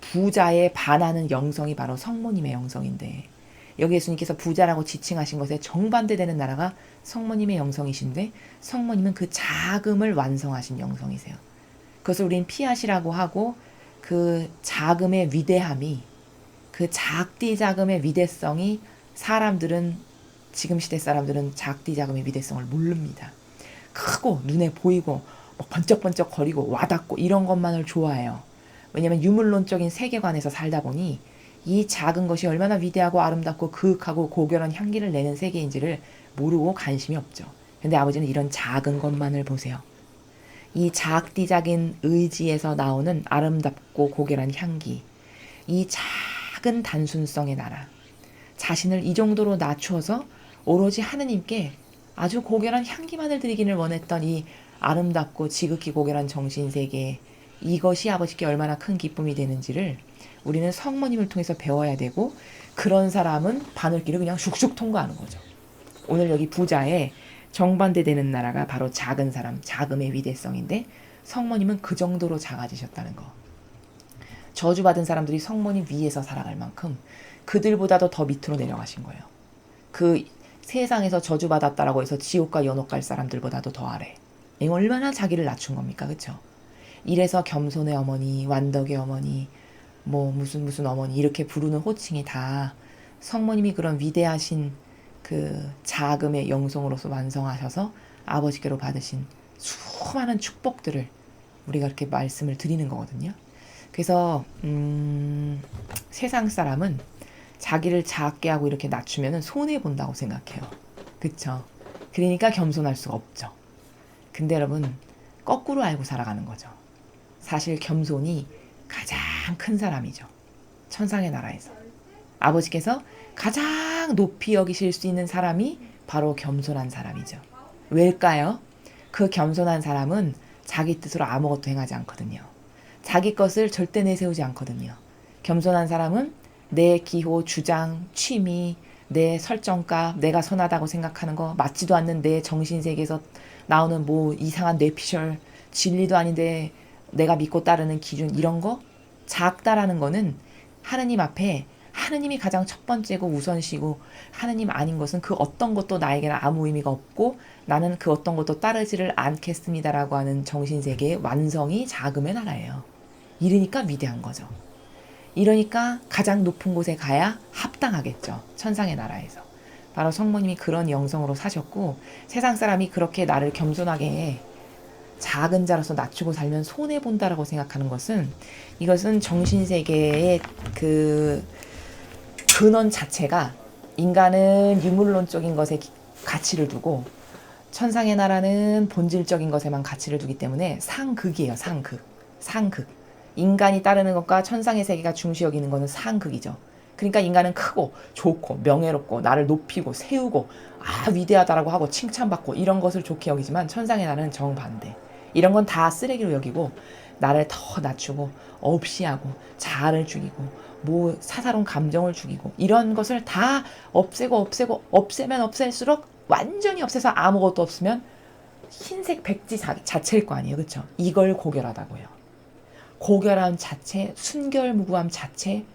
부자에 반하는 영성이 바로 성모님의 영성인데, 여기 예수님께서 부자라고 지칭하신 것에 정반대되는 나라가 성모님의 영성이신데, 성모님은 그 자금을 완성하신 영성이세요. 그것을 우린 피앗이라고 하고, 그 자금의 위대함이, 그 작디 자금의 위대성이 지금 시대 사람들은 작디 자금의 위대성을 모릅니다. 크고 눈에 보이고 번쩍번쩍 거리고 와닿고 이런 것만을 좋아해요. 왜냐하면 유물론적인 세계관에서 살다 보니 이 작은 것이 얼마나 위대하고 아름답고 그윽하고 고결한 향기를 내는 세계인지를 모르고 관심이 없죠. 근데 아버지는 이런 작은 것만을 보세요. 이 작디작인 의지에서 나오는 아름답고 고결한 향기, 이 작은 단순성의 나라, 자신을 이 정도로 낮추어서 오로지 하느님께 아주 고결한 향기만을 드리기를 원했던 이 아름답고 지극히 고결한 정신세계, 이것이 아버지께 얼마나 큰 기쁨이 되는지를 우리는 성모님을 통해서 배워야 되고, 그런 사람은 바늘길을 그냥 슉슉 통과하는 거죠. 오늘 여기 부자의 정반대되는 나라가 바로 작은 사람, 자금의 위대성인데, 성모님은 그 정도로 작아지셨다는 거. 저주받은 사람들이 성모님 위에서 살아갈 만큼 그들보다도 더 밑으로 내려가신 거예요. 그 세상에서 저주받았다라고 해서 지옥과 연옥 갈 사람들보다도 더 아래. 얼마나 자기를 낮춘 겁니까? 그렇죠? 이래서 겸손의 어머니, 완덕의 어머니, 뭐 무슨 어머니 이렇게 부르는 호칭이 다 성모님이 그런 위대하신 그 자금의 영성으로서 완성하셔서 아버지께로 받으신 수많은 축복들을 우리가 이렇게 말씀을 드리는 거거든요. 그래서 세상 사람은 자기를 작게 하고 이렇게 낮추면 손해본다고 생각해요. 그쵸? 그러니까 겸손할 수가 없죠. 근데 여러분, 거꾸로 알고 살아가는 거죠. 사실 겸손이 가장 큰 사람이죠. 천상의 나라에서. 아버지께서 가장 높이 여기실 수 있는 사람이 바로 겸손한 사람이죠. 왜일까요? 그 겸손한 사람은 자기 뜻으로 아무것도 행하지 않거든요. 자기 것을 절대 내세우지 않거든요. 겸손한 사람은 내 기호, 주장, 취미, 내 설정값, 내가 선하다고 생각하는 거, 맞지도 않는 내 정신세계에서 나오는 뭐 이상한 뇌피셜, 진리도 아닌데 내가 믿고 따르는 기준, 이런 거 작다라는 거는 하느님 앞에 하느님이 가장 첫 번째고 우선시고, 하느님 아닌 것은 그 어떤 것도 나에게는 아무 의미가 없고 나는 그 어떤 것도 따르지를 않겠습니다라고 하는 정신세계의 완성이 자금의 나라예요. 이러니까 위대한 거죠. 이러니까 가장 높은 곳에 가야 합당하겠죠. 천상의 나라에서. 바로 성모님이 그런 영성으로 사셨고, 세상 사람이 그렇게 나를 겸손하게 작은 자로서 낮추고 살면 손해본다라고 생각하는 것은, 이것은 정신세계의 그 근원 자체가 인간은 유물론적인 것에 가치를 두고 천상의 나라는 본질적인 것에만 가치를 두기 때문에 상극이에요. 상극. 인간이 따르는 것과 천상의 세계가 중시 여기는 것은 상극이죠. 그러니까 인간은 크고 좋고 명예롭고 나를 높이고 세우고 위대하다라고 하고 칭찬받고 이런 것을 좋게 여기지만, 천상의 나라는 정반대. 이런 건 다 쓰레기로 여기고 나를 더 낮추고 없이하고 자아를 죽이고 뭐 사사로운 감정을 죽이고 이런 것을 다 없애면 없앨수록 완전히 없애서 아무것도 없으면 흰색 백지 자체일 거 아니에요. 그렇죠? 이걸 고결하다고요. 고결함 자체, 순결무구함 자체,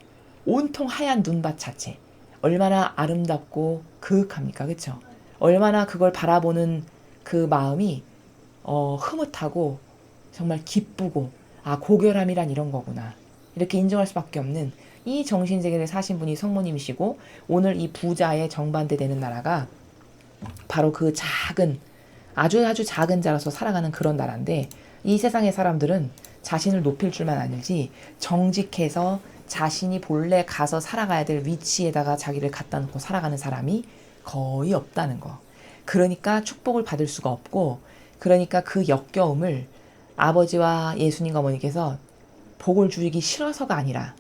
온통 하얀 눈밭 자체, 얼마나 아름답고 그윽합니까? 그렇죠? 얼마나 그걸 바라보는 그 마음이 흐뭇하고 정말 기쁘고, 고결함이란 이런 거구나, 이렇게 인정할 수밖에 없는 이 정신세계를 사신 분이 성모님이시고, 오늘 이 부자의 정반대 되는 나라가 바로 그 작은 아주 작은 자로서 살아가는 그런 나라인데 이 세상의 사람들은 자신을 높일 줄만 알지 정직해서 자신이 본래 가서 살아가야 될 위치에다가 자기를 갖다 놓고 살아가는 사람이 거의 없다는 거. 그러니까 축복을 받을 수가 없고 그러니까 그 역겨움을 아버지와 예수님과 어머니께서 복을 주기 싫어서가 아니라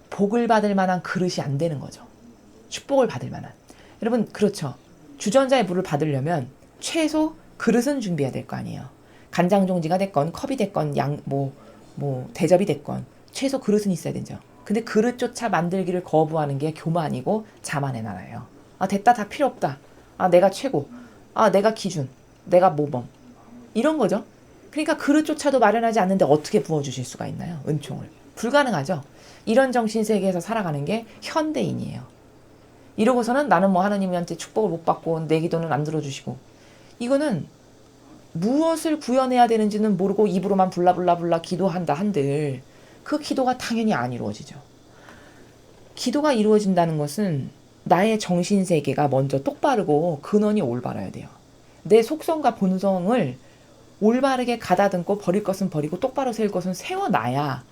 복을 받을 만한 그릇이 안 되는 거죠. 축복을 받을 만한. 여러분 그렇죠. 주전자의 물을 받으려면 최소 그릇은 준비해야 될 거 아니에요. 간장 종지가 됐건 컵이 됐건 대접이 됐건 최소 그릇은 있어야 되죠. 근데 그릇조차 만들기를 거부하는 게 교만이고 자만의 나라예요. 아 됐다 다 필요 없다. 아 내가 최고. 아 내가 기준. 내가 모범. 이런 거죠. 그러니까 그릇조차도 마련하지 않는데 어떻게 부어주실 수가 있나요? 은총을. 불가능하죠. 이런 정신세계에서 살아가는 게 현대인이에요. 이러고서는 나는 뭐 하나님한테 축복을 못 받고 내 기도는 안 들어주시고 이거는 무엇을 구현해야 되는지는 모르고 입으로만 불라불라 기도한다 한들 그 기도가 당연히 안 이루어지죠. 기도가 이루어진다는 것은 나의 정신세계가 먼저 똑바르고 근원이 올바라야 돼요. 내 속성과 본성을 올바르게 가다듬고 버릴 것은 버리고 똑바로 세울 것은 세워놔야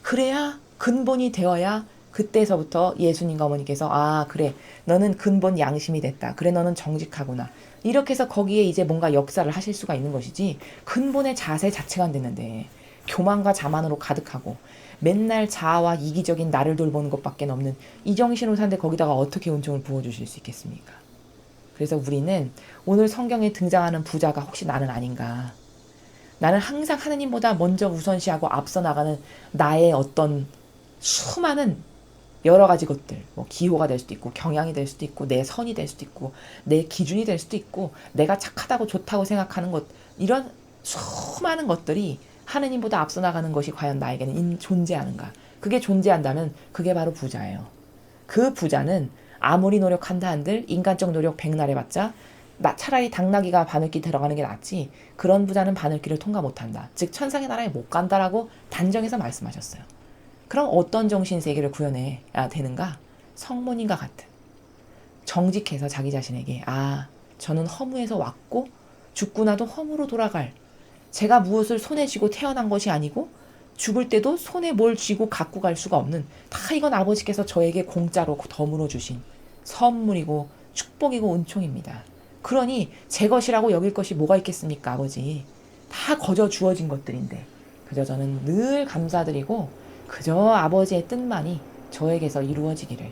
그래야 근본이 되어야 그때서부터 예수님과 어머니께서 아 그래 너는 근본 양심이 됐다. 그래 너는 정직하구나. 이렇게 해서 거기에 이제 뭔가 역사를 하실 수가 있는 것이지 근본의 자세 자체가 안 됐는데 교만과 자만으로 가득하고 맨날 자아와 이기적인 나를 돌보는 것밖에 없는 이 정신으로 사는데 거기다가 어떻게 은총을 부어주실 수 있겠습니까? 그래서 우리는 오늘 성경에 등장하는 부자가 혹시 나는 아닌가. 나는 항상 하느님보다 먼저 우선시하고 앞서 나가는 나의 어떤 수많은 여러 가지 것들, 뭐 기호가 될 수도 있고 경향이 될 수도 있고 내 선이 될 수도 있고 내 기준이 될 수도 있고 내가 착하다고 좋다고 생각하는 것 이런 수많은 것들이 하느님보다 앞서 나가는 것이 과연 나에게는 존재하는가. 그게 존재한다면 그게 바로 부자예요. 그 부자는 아무리 노력한다 한들 인간적 노력 백날 해봤자 차라리 당나귀가 바늘길 들어가는 게 낫지 그런 부자는 바늘길을 통과 못한다. 즉 천상의 나라에 못 간다라고 단정해서 말씀하셨어요. 그럼 어떤 정신세계를 구현해야 되는가? 성모님과 같은 정직해서 자기 자신에게 아 저는 허무에서 왔고 죽고 나도 허무로 돌아갈 제가 무엇을 손에 쥐고 태어난 것이 아니고 죽을 때도 손에 뭘 쥐고 갖고 갈 수가 없는 다 이건 아버지께서 저에게 공짜로 덤으로 주신 선물이고 축복이고 은총입니다. 그러니 제 것이라고 여길 것이 뭐가 있겠습니까 아버지. 다 거저 주어진 것들인데 그저 저는 늘 감사드리고 그저 아버지의 뜻만이 저에게서 이루어지기를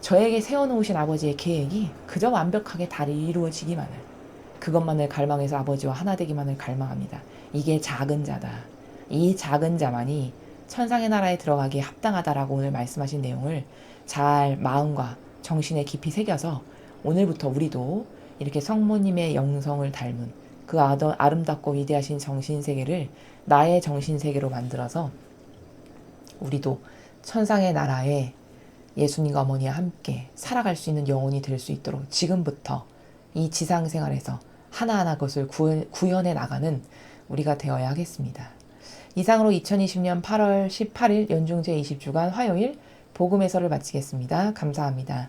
저에게 세워놓으신 아버지의 계획이 그저 완벽하게 다 이루어지기만을 그것만을 갈망해서 아버지와 하나 되기만을 갈망합니다. 이게 작은 자다. 이 작은 자만이 천상의 나라에 들어가기에 합당하다라고 오늘 말씀하신 내용을 잘 마음과 정신에 깊이 새겨서 오늘부터 우리도 이렇게 성모님의 영성을 닮은 그 아름답고 위대하신 정신세계를 나의 정신세계로 만들어서 우리도 천상의 나라에 예수님과 어머니와 함께 살아갈 수 있는 영혼이 될 수 있도록 지금부터 이 지상생활에서 하나하나 것을 구현해 나가는 우리가 되어야 하겠습니다. 이상으로 2020년 8월 18일 연중 제20주간 화요일 복음 해설을 마치겠습니다. 감사합니다.